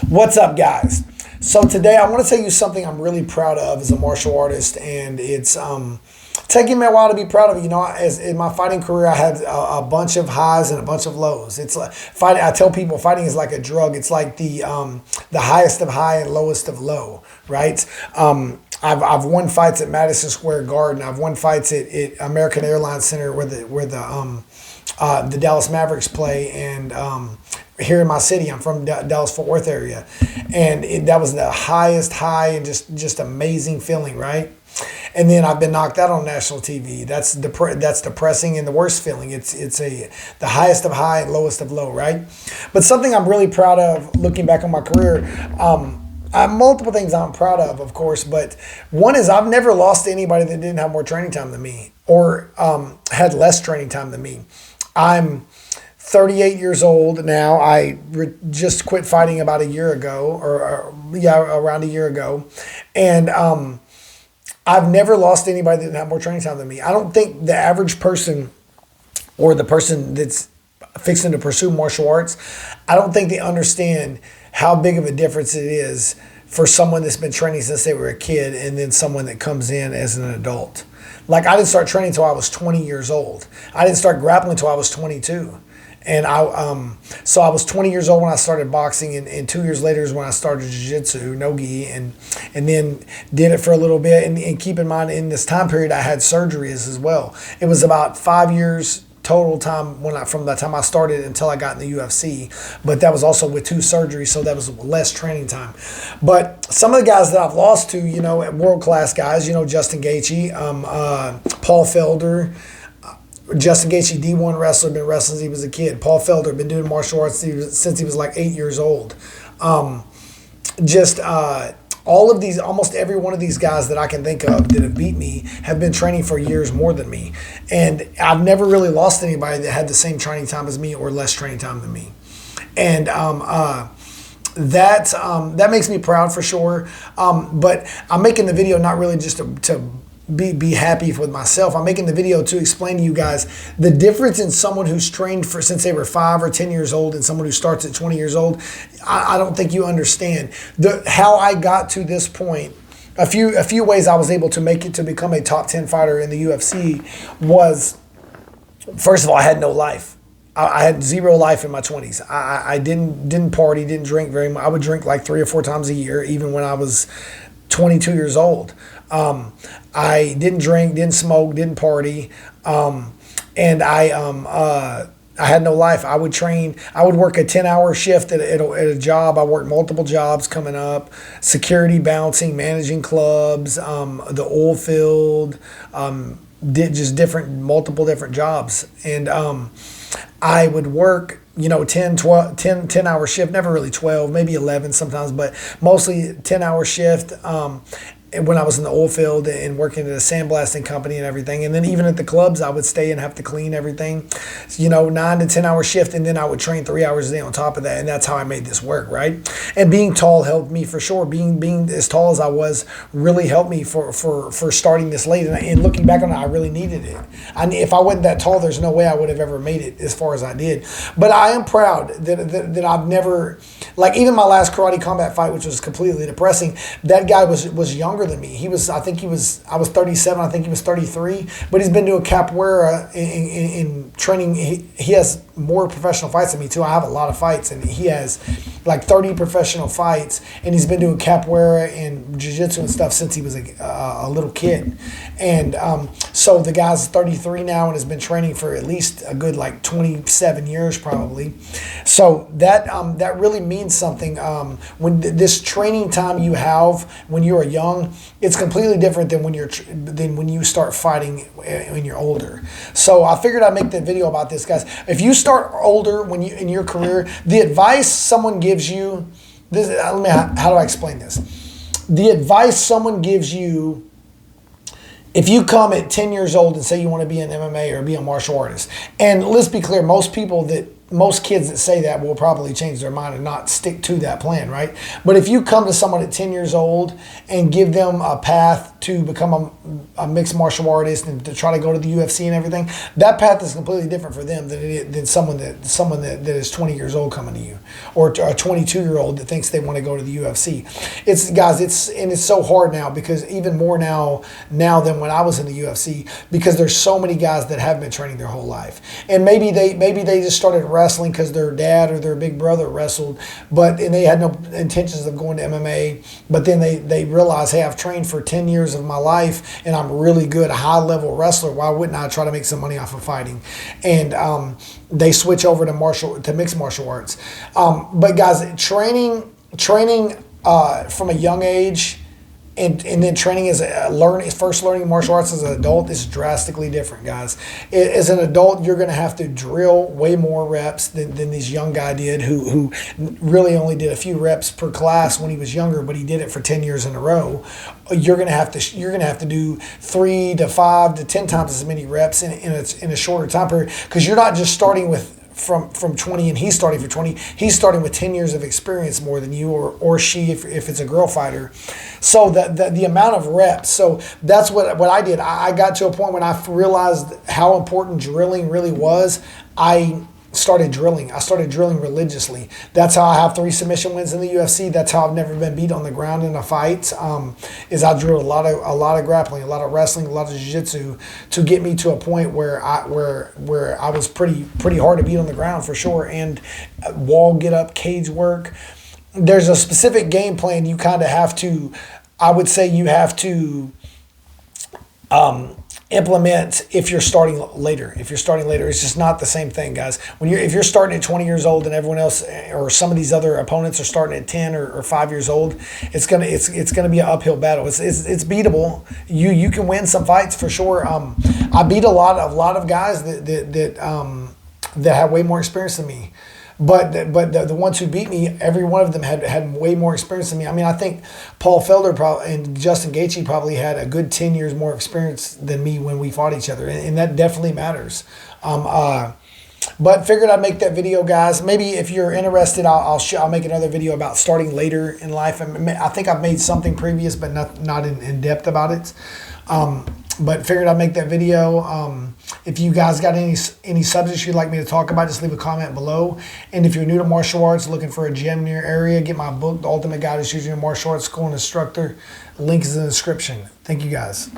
What's up, guys? So today I want to tell you something I'm really proud of as a martial artist, and it's taking me a while to be proud of it. You know, as in my fighting career, I had a bunch of highs and a bunch of lows. It's like fighting. I tell people fighting is like a drug. It's like the highest of high and lowest of low, right? I've won fights at Madison Square Garden. I've won fights at American Airlines Center where the Dallas Mavericks play, and here in my city, I'm from Dallas-Fort Worth area, and that was the highest high and just amazing feeling, right? And then I've been knocked out on national TV. That's depressing and the worst feeling. It's the highest of high and lowest of low, right? But something I'm really proud of looking back on my career. I have multiple things I'm proud of course, but one is I've never lost to anybody that didn't have more training time than me or had less training time than me. I'm 38 years old now. I just quit fighting about a year ago, around a year ago. And I've never lost to anybody that didn't have more training time than me. I don't think the average person or the person that's fixing to pursue martial arts, I don't think they understand how big of a difference it is for someone that's been training since they were a kid and then someone that comes in as an adult. Like, I didn't start training until I was 20 years old. I didn't start grappling until I was 22. And so I was 20 years old when I started boxing, and 2 years later is when I started jiu-jitsu, no-gi, and then did it for a little bit. And keep in mind, in this time period, I had surgeries as well. It was about 5 years total time from the time I started until I got in the UFC, but that was also with 2 surgeries, so that was less training time. But some of the guys that I've lost to, you know, world-class guys, you know, Justin Gaethje, Paul Felder. Justin Gaethje, D1 wrestler, been wrestling since he was a kid. Paul Felder, been doing martial arts since he was like 8 years old. All of these, almost every one of these guys that I can think of that have beat me have been training for years more than me. And I've never really lost anybody that had the same training time as me or less training time than me. And that makes me proud for sure. But I'm making the video not really just to be happy with myself. I'm making the video to explain to you guys the difference in someone who's trained since they were 5 or 10 years old and someone who starts at 20 years old. I don't think you understand how I got to this point. A few ways I was able to make it to become a top 10 fighter in the UFC was, first of all, I had no life. I had zero life in my 20s. I didn't party, didn't drink very much. I would drink like 3 or 4 times a year, even when I was 22 years old. I didn't drink, didn't smoke, didn't party, and I had no life. I would train. I would work a 10-hour shift at a job. I worked multiple jobs coming up: security, bouncing, managing clubs, the oil field. Did just multiple different jobs, and I would work, you know, 10-hour shift, never really 12, maybe 11 sometimes, but mostly 10-hour shift. When I was in the oil field and working at a sandblasting company and everything. And then even at the clubs, I would stay and have to clean everything, you know, 9 to 10 hour shift. And then I would train 3 hours a day on top of that. And that's how I made this work, right? And being tall helped me for sure. Being as tall as I was really helped me for starting this late. And looking back on it, I really needed it. If I wasn't that tall, there's no way I would have ever made it as far as I did. But I am proud that I've never, like, even my last karate combat fight, which was completely depressing, that guy was younger than me. I was 37, I think he was 33, but he's been doing capoeira in training. He has more professional fights than me too. I have a lot of fights, and he has like 30 professional fights, and he's been doing capoeira and jiu-jitsu and stuff since he was a little kid. And so the guy's 33 now and has been training for at least a good like 27 years probably. So that really means something. When this training time you have when you are young, it's completely different than when you start fighting when you're older. So I figured I'd make that video about this, guys. If you start older in your career, the advice someone gives you, how do I explain this? The advice someone gives you, if you come at 10 years old and say you want to be an MMA or be a martial artist, and let's be clear, most people that most kids that say that will probably change their mind and not stick to that plan, right? But if you come to someone at 10 years old and give them a path to become a mixed martial artist and to try to go to the UFC and everything, that path is completely different for them than someone that is 20 years old coming to you, or a 22-year-old that thinks they want to go to the UFC. It's so hard now, because even more now than when I was in the UFC, because there's so many guys that have been training their whole life, and maybe they just started wrestling because their dad or their big brother wrestled, and they had no intentions of going to MMA, but then they realized, hey, I've trained for 10 years of my life and I'm really good, a high level wrestler. Why wouldn't I try to make some money off of fighting? And they switch over to mixed martial arts. But guys, training from a young age, and then training first learning martial arts as an adult is drastically different, guys. As an adult, you're going to have to drill way more reps than this young guy did, who really only did a few reps per class when he was younger, but he did it for 10 years in a row. You're going to have to do 3 to 5 to 10 times as many reps in a shorter time period, because you're not just starting with from 20 and he's starting for 20. He's starting with 10 years of experience more than you, or she if it's a girl fighter. So the amount of reps. So that's what I did. I got to a point when I realized how important drilling really was. I started drilling. I started drilling religiously. That's how I have 3 submission wins in the UFC. That's how I've never been beat on the ground in a fight. Is I drilled a lot of grappling, a lot of wrestling, a lot of jiu-jitsu to get me to a point where I was pretty hard to beat on the ground for sure. And wall get up, cage work. There's a specific game plan you kind of have to. I would say you have to implement if you're starting later. It's just not the same thing, guys. If you're starting at 20 years old and everyone else or some of these other opponents are starting at 10 or 5 years old, it's gonna be an uphill battle. It's beatable. You can win some fights for sure. I beat a lot of guys that have way more experience than me. But the ones who beat me, every one of them had way more experience than me. I mean, I think Paul Felder and Justin Gaethje probably had a good 10 years more experience than me when we fought each other, and that definitely matters. But figured I'd make that video, guys. Maybe if you're interested, I'll make another video about starting later in life. I think I've made something previous, but not in depth about it. But figured I'd make that video. If you guys got any subjects you'd like me to talk about, just leave a comment below. And if you're new to martial arts, looking for a gym near your area, get my book, The Ultimate Guide to Choosing a Martial Arts School and Instructor. Link is in the description. Thank you, guys.